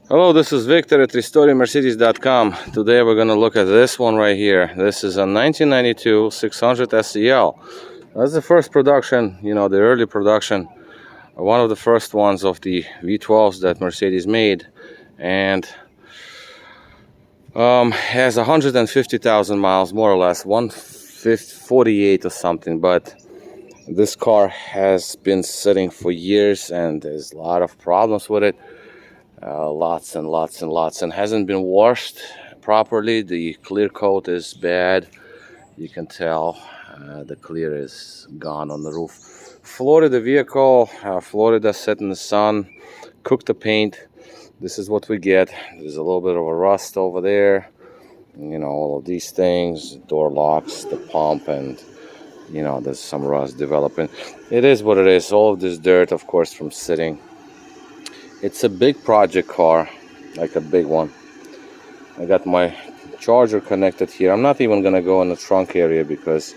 Hello, this is Victor at RestoringMercedes.com. Today we're going to look at this one right here. This is a 1992 600 SEL. That's the first production, the early production, one of the first ones of the V12s that Mercedes made, and has 150,000 miles, more or less, 148 or something. But this car has been sitting for years, and there's a lot of problems with it. Lots and lots and lots, and hasn't been washed properly. The clear coat is bad. You can tell the clear is gone on the roof. Floated the vehicle, Florida set in the sun, cooked the paint. This is what we get. There's a little bit of a rust over there, all of these things, door locks, the pump, and there's some rust developing. It is what it is. All of this dirt, of course, from sitting. It's a big project car, like a big one. I got my charger connected here. I'm not even gonna go in the trunk area because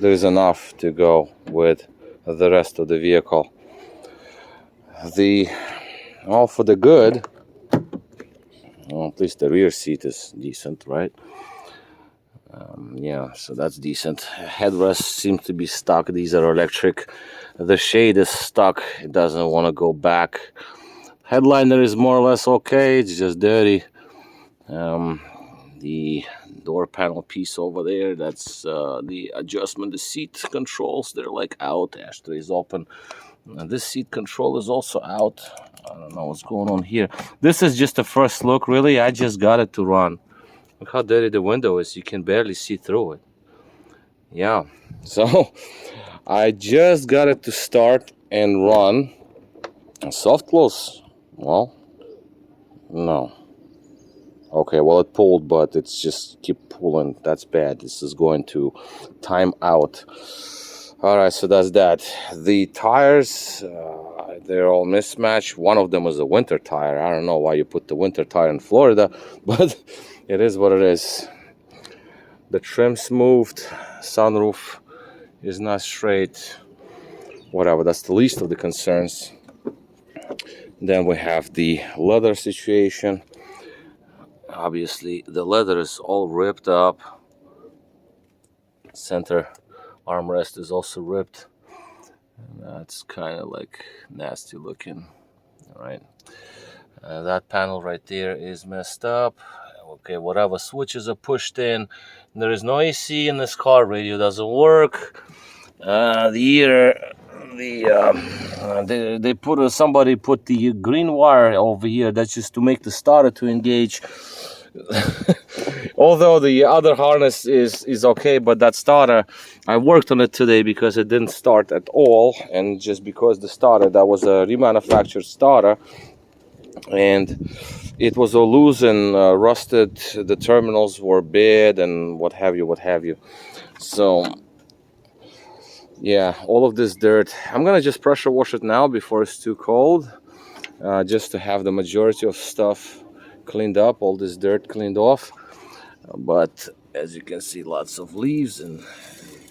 there's enough to go with the rest of the vehicle. All for the good, well, at least the rear seat is decent, right? Yeah, so that's decent. Headrest seems to be stuck. These are electric. The shade is stuck. It doesn't want to go back. Headliner is more or less okay, it's just dirty. The door panel piece over there, that's the adjustment, the seat controls, they're like out, ashtray is open. And this seat control is also out. I don't know what's going on here. This is just a first look, really. I just got it to run. Look how dirty the window is, you can barely see through it. Yeah, so I just got it to start and run. Soft close. Well, no. Okay, well, it pulled, but it's just keep pulling. That's bad. This is going to time out. All right, so that's that. The tires, they're all mismatched. One of them is a winter tire. I don't know why you put the winter tire in Florida, but it is what it is. The trim's moved. Sunroof is not straight. Whatever, that's the least of the concerns. Then we have the leather situation. Obviously, the leather is all ripped up. Center armrest is also ripped. And that's kind of like nasty looking. All right. That panel right there is messed up. Okay, whatever switches are pushed in. There is no AC in this car. Radio doesn't work. Somebody put the green wire over here. That's just to make the starter to engage. Although the other harness is okay, but that starter, I worked on it today because it didn't start at all, and just because the starter, that was a remanufactured starter, and it was all loose and rusted. The terminals were bad and what have you. So yeah, all of this dirt, I'm gonna just pressure wash it now before it's too cold, just to have the majority of stuff cleaned up, all this dirt cleaned off. But as you can see, lots of leaves and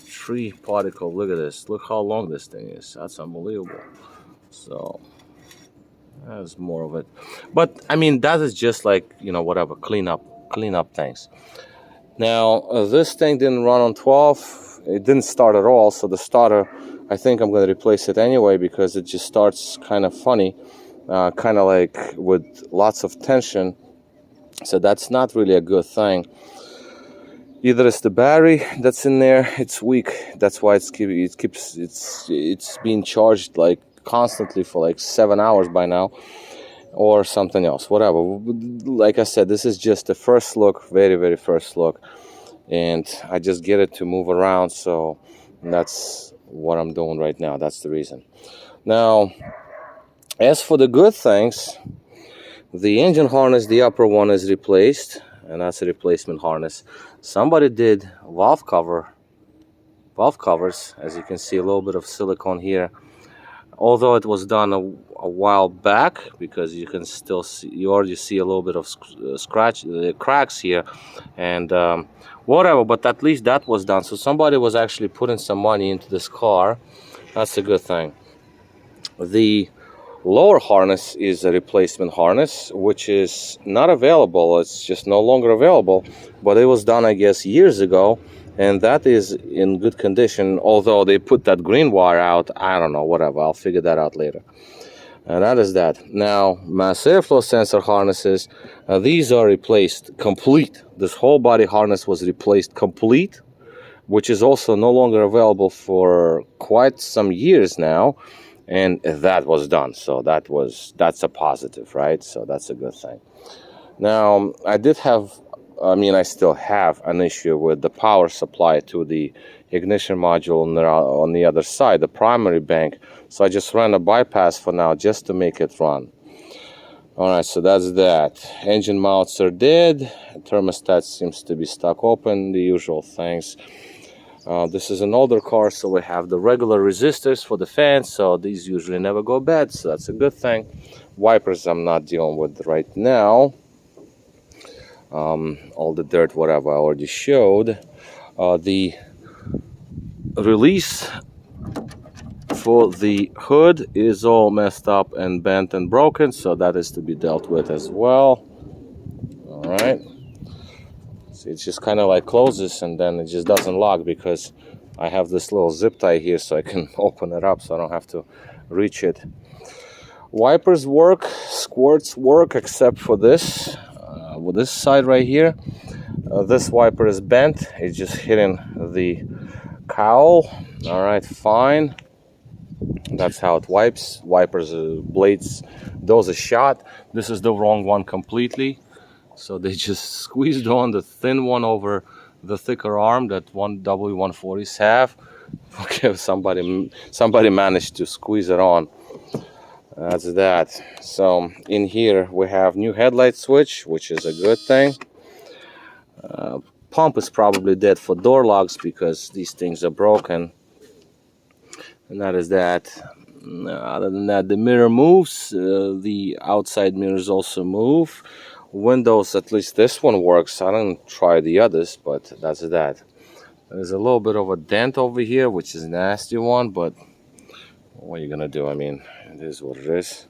tree particle. Look at this, look how long this thing is. That's unbelievable. So there's more of it, but I mean, that is just like, whatever, clean up things. Now this thing didn't run on 12. It didn't start at all, so the starter, I think I'm going to replace it anyway because it just starts kind of funny, kind of like with lots of tension. So that's not really a good thing. Either it's the battery that's in there, it's weak. That's why it's being charged like constantly for like 7 hours by now, or something else, whatever. Like I said, this is just the first look, very, very first look. And I just get it to move around, so that's what I'm doing right now. That's the reason. Now, as for the good things, the engine harness, the upper one, is replaced, and that's a replacement harness. Somebody did valve covers, as you can see, a little bit of silicone here. Although it was done a while back, because you can still see, you already see a little bit of cracks here, and whatever, but at least that was done. So somebody was actually putting some money into this car. That's a good thing. The Lower harness is a replacement harness, which is not available. It's just no longer available, but it was done, I guess, years ago, and that is in good condition, although they put that green wire out. I don't know, whatever. I'll figure that out later. And that is that. Now, mass airflow sensor harnesses, these are replaced complete. This whole body harness was replaced complete, which is also no longer available for quite some years now. And that was done, so that's a positive, right? So that's a good thing. Now, I still have an issue with the power supply to the ignition module on the other side, the primary bank. So I just ran a bypass for now just to make it run. All right, so that's that. Engine mounts are dead. Thermostat seems to be stuck open, the usual things. This is an older car, so we have the regular resistors for the fans, so these usually never go bad, so that's a good thing. Wipers I'm not dealing with right now. All the dirt, whatever, I already showed. The release for the hood is all messed up and bent and broken, so that is to be dealt with as well. All right. It just kind of like closes and then it just doesn't lock because I have this little zip tie here so I can open it up so I don't have to reach it. Wipers work, squirts work, except for this. With this side right here, this wiper is bent. It's just hitting the cowl. All right, fine. That's how it wipes. Wipers, blades, those are shot. This is the wrong one completely. So they just squeezed on the thin one over the thicker arm that W140s have. Okay, somebody managed to squeeze it on. That's that. So in here we have new headlight switch, which is a good thing. Pump is probably dead for door locks because these things are broken. And that is that. Other than that, the mirror moves. The outside mirrors also move. Windows, at least this one works. I don't try the others, but that's that. There's a little bit of a dent over here, which is a nasty one, but what are you gonna do? I mean, it is what it is.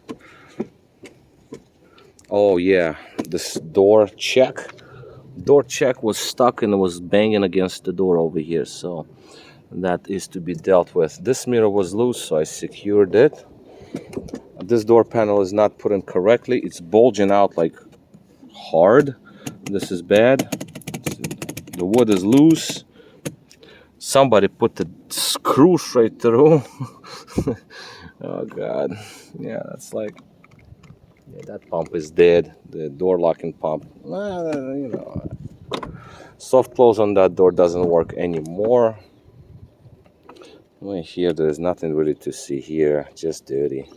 Oh yeah, this door check was stuck and it was banging against the door over here, so that is to be dealt with. This mirror was loose, so I secured it. This door panel is not put in correctly. It's bulging out like hard. This is bad. The wood is loose. Somebody put the screw straight through. Oh god. Yeah, that's like, yeah, that pump is dead. The door locking pump, you know, soft close on that door doesn't work anymore. Well, here there's nothing really to see here, just dirty.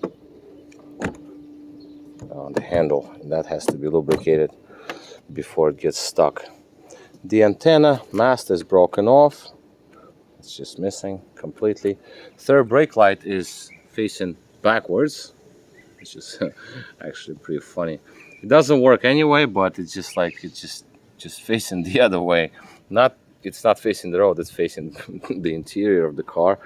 The handle, that has to be lubricated before it gets stuck. The antenna mast is broken off. It's just missing completely. Third brake light is facing backwards, which is actually pretty funny. It doesn't work anyway, but it's just like it's just facing the other way. It's not facing the road, it's facing the interior of the car.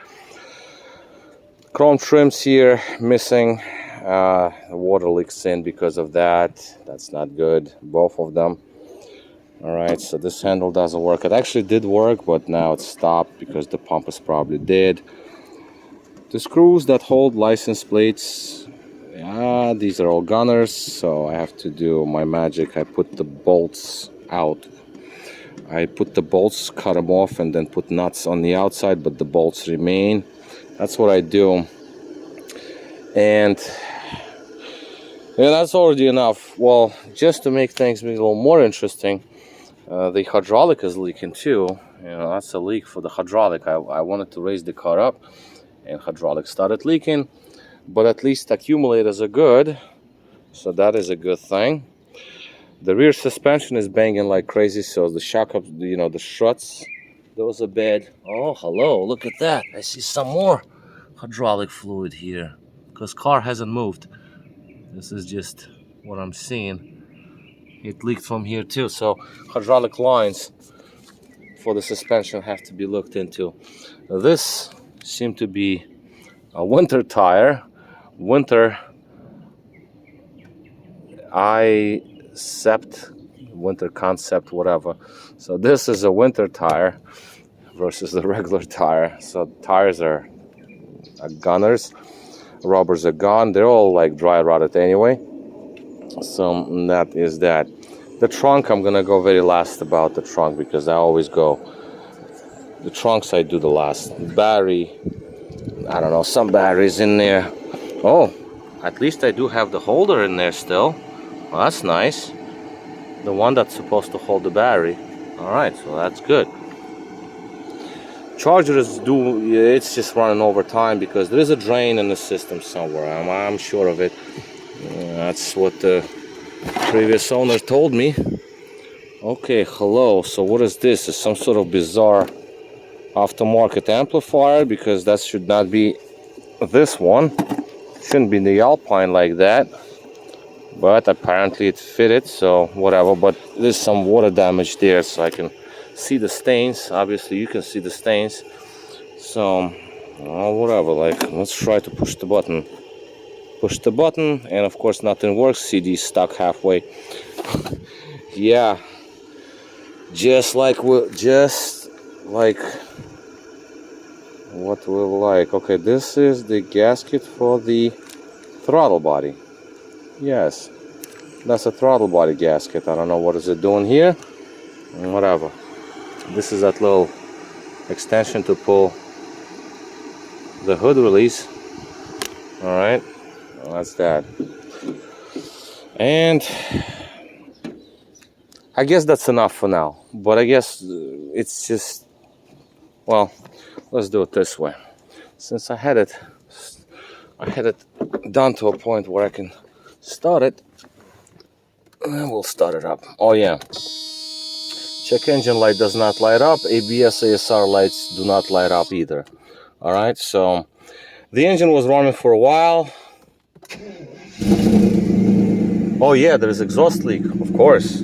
Chrome trims here missing. The water leaks in because of that. That's not good, both of them. All right, so this handle doesn't work. It actually did work, but now it's stopped because the pump is probably dead. The screws that hold license plates, yeah, these are all gunners, so I have to do my magic. I put the bolts out. I put the bolts, cut them off, and then put nuts on the outside, but the bolts remain. That's what I do. And yeah, that's already enough. Well, just to make things a little more interesting, the hydraulic is leaking too. You know, that's a leak for the hydraulic. I wanted to raise the car up, and hydraulic started leaking. But at least accumulators are good, so that is a good thing. The rear suspension is banging like crazy, so the shock up, you know, the struts, those are bad. Oh, hello, look at that. I see some more hydraulic fluid here, because car hasn't moved. This is just what I'm seeing. It leaked from here too, so hydraulic lines for the suspension have to be looked into. This seemed to be a winter tire. Winter I-Sept, winter concept, whatever. So this is a winter tire versus the regular tire. So tires are gunners, rubbers are gone. They're all like dry rotted anyway. So that is that. The trunk, I'm gonna go very last about the trunk because I always go. The trunks I do the last. Battery, I don't know, some batteries in there. Oh, at least I do have the holder in there still. Well, that's nice. The one that's supposed to hold the battery. Alright, so that's good. Chargers it's just running over time because there is a drain in the system somewhere. I'm sure of it. That's what the previous owner told me. Okay, hello. So what is this? Is some sort of bizarre aftermarket amplifier, because that should not be this one. Shouldn't be the Alpine like that. But apparently it fitted, so whatever. But there's some water damage there, so I can see the stains. Obviously you can see the stains. So whatever, like, let's try to push the button. Push the button, and of course nothing works. CD stuck halfway. Yeah, just like what we like. Okay, this is the gasket for the throttle body. Yes, that's a throttle body gasket. I don't know what is it doing here. Whatever. This is that little extension to pull the hood release. All right, well, that's that. And I guess that's enough for now. But I guess it's just, well, let's do it this way. Since I had it done to a point where I can start it, and we'll start it up. Oh yeah, check engine light does not light up. ABS ASR lights do not light up either. All right, so the engine was running for a while. Oh yeah, there is exhaust leak, of course.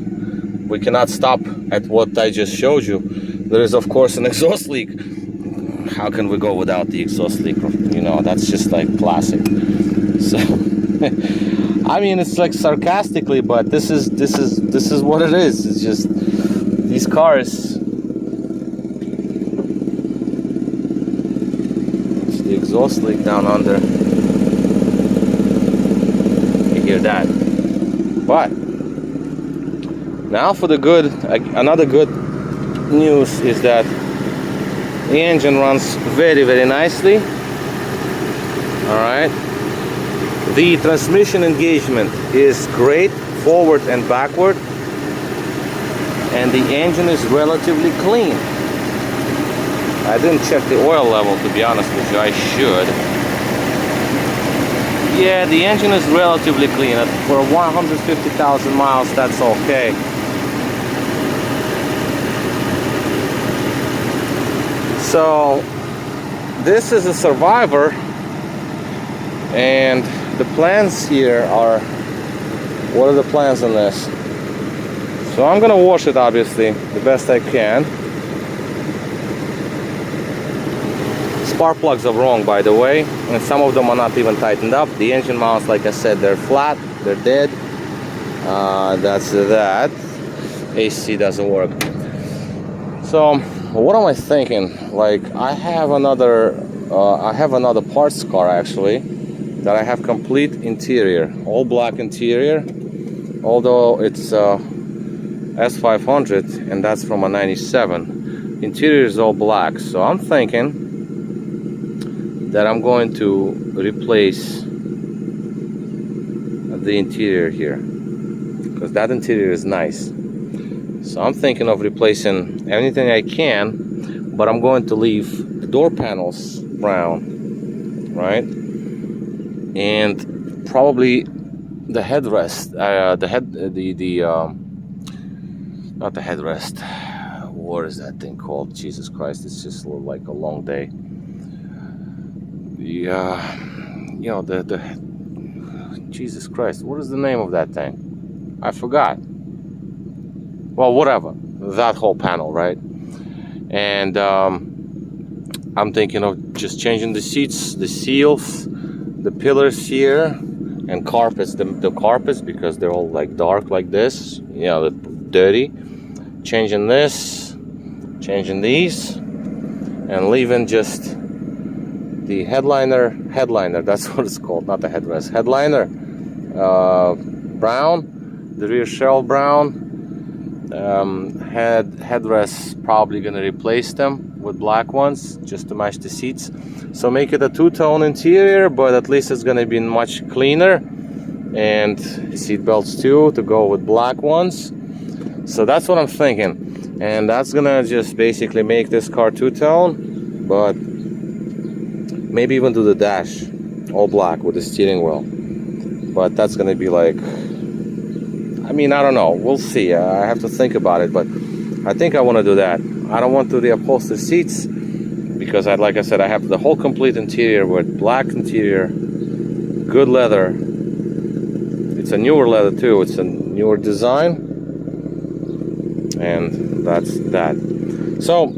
We cannot stop at what I just showed you. There is of course an exhaust leak. How can we go without the exhaust leak? You know, that's just like classic. So I mean, it's like sarcastically, but this is what it is. It's just these cars. It's the exhaust leak down under. You hear that? But now for the good. Another good news is that the engine runs very, very nicely. All right. The transmission engagement is great, forward and backward, and the engine is relatively clean. I didn't check the oil level, to be honest with you. I should. Yeah, the engine is relatively clean. For 150,000 miles, that's okay. So this is a Survivor, and the plans here are, what are the plans on this? So I'm gonna wash it, obviously, the best I can. Spark plugs are wrong, by the way, and some of them are not even tightened up. The engine mounts, like I said, they're flat, they're dead. That's that. AC doesn't work. So what am I thinking? Like, I have another parts car actually that I have complete interior, all black interior, although it's S500 and that's from a 97. Interior is all black, so I'm thinking that I'm going to replace the interior here, because that interior is nice. So I'm thinking of replacing anything I can, but I'm going to leave the door panels brown, right? And probably the headrest, not the headrest. What is that thing called? Jesus Christ, it's just like a long day. The Jesus Christ, what is the name of that thing? I forgot. Well, whatever, that whole panel, right? And I'm thinking of just changing the seats, the seals, the pillars here, and carpets, the carpets, because they're all like dark like this, you know, dirty. Changing this, changing these, and leaving just the headliner, that's what it's called, not the headrest, headliner, brown, the rear shell brown. Headrests probably gonna replace them with black ones just to match the seats, so make it a two-tone interior, but at least it's gonna be much cleaner, and seat belts too to go with black ones. So that's what I'm thinking, and that's gonna just basically make this car two-tone, but maybe even do the dash all black with the steering wheel. But that's gonna be like, I mean, I don't know, we'll see. I have to think about it, but I think I want to do that. I don't want to reupholster seats because like I said, I have the whole complete interior with black interior, good leather. It's a newer leather too, it's a newer design, and that's that. So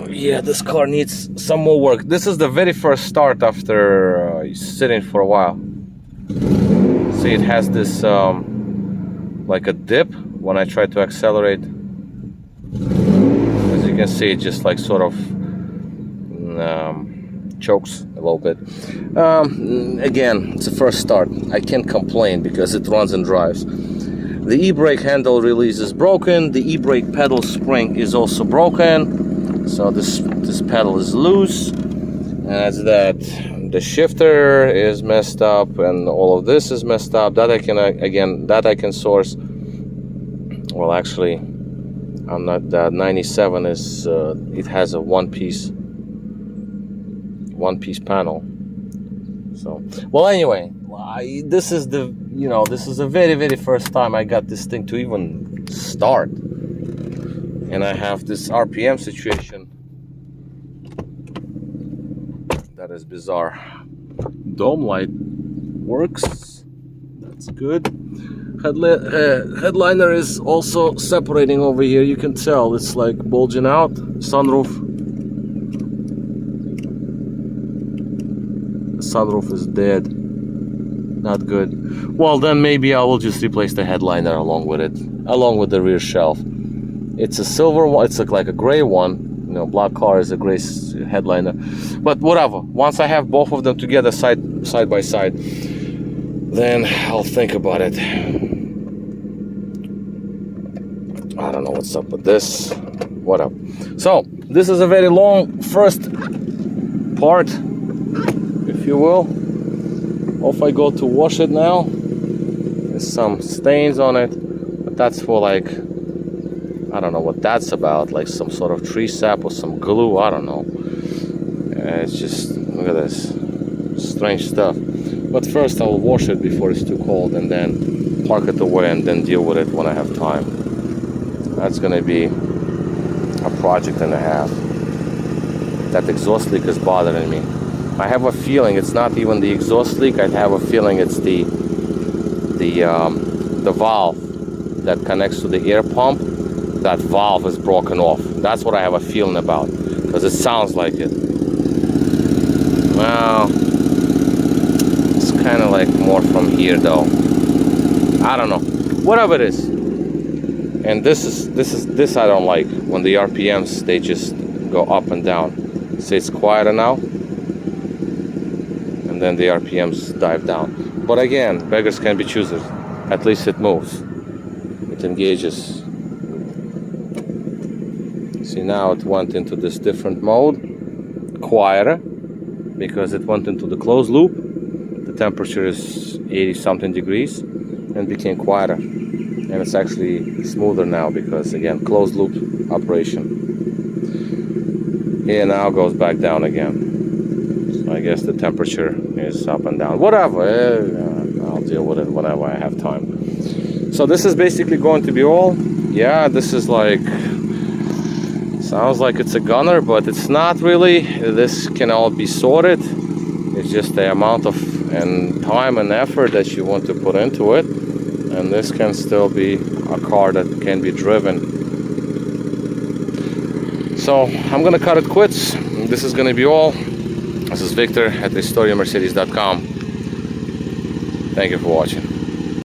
yeah, this car needs some more work. This is the very first start after sitting for a while. See, it has this like a dip when I try to accelerate. As you can see, it just like sort of chokes a little bit. Again, it's a first start. I can't complain because it runs and drives. The e-brake handle release is broken. The e-brake pedal spring is also broken. So this pedal is loose. That's that. The shifter is messed up, and all of this is messed up. That I can source. Well, actually, I'm not. That 97 is. It has a one-piece panel. So, well, anyway, this is the very, very first time I got this thing to even start, and I have this RPM situation. That is bizarre. Dome light works. That's good. Headliner is also separating over here. You can tell it's like bulging out. Sunroof. The sunroof is dead. Not good. Well, then maybe I will just replace the headliner along with it, along with the rear shelf. It's a silver one. It's like a gray one. You know, black car is a gray headliner, but whatever. Once I have both of them together side by side, then I'll think about it. I don't know what's up with this. What up? So this is a very long first part, if you will. If I go to wash it now, there's some stains on it, but that's for like, I don't know what that's about, like some sort of tree sap or some glue, I don't know. It's just, look at this, strange stuff. But first I'll wash it before it's too cold, and then park it away and then deal with it when I have time. That's gonna be a project and a half. That exhaust leak is bothering me. I have a feeling it's not even the exhaust leak, I have a feeling it's the valve that connects to the air pump. That valve is broken off. That's what I have a feeling about, because it sounds like it. Well, it's kind of like more from here though. I don't know. Whatever it is. And this I don't like, when the RPMs, they just go up and down. See, it's quieter now, and then the RPMs dive down. But again, beggars can be choosers. At least it moves. It engages. See, now it went into this different mode, quieter, because it went into the closed loop. The temperature is 80 something degrees and became quieter. And it's actually smoother now because, again, closed loop operation. Here now goes back down again. So I guess the temperature is up and down. Whatever, I'll deal with it whenever I have time. So this is basically going to be all. Yeah, this is like, sounds like it's a gunner, but it's not really. This can all be sorted. It's just the amount of time and effort that you want to put into it. And this can still be a car that can be driven. So I'm gonna cut it quits. This is gonna be all. This is Victor at historiamercedes.com. Thank you for watching.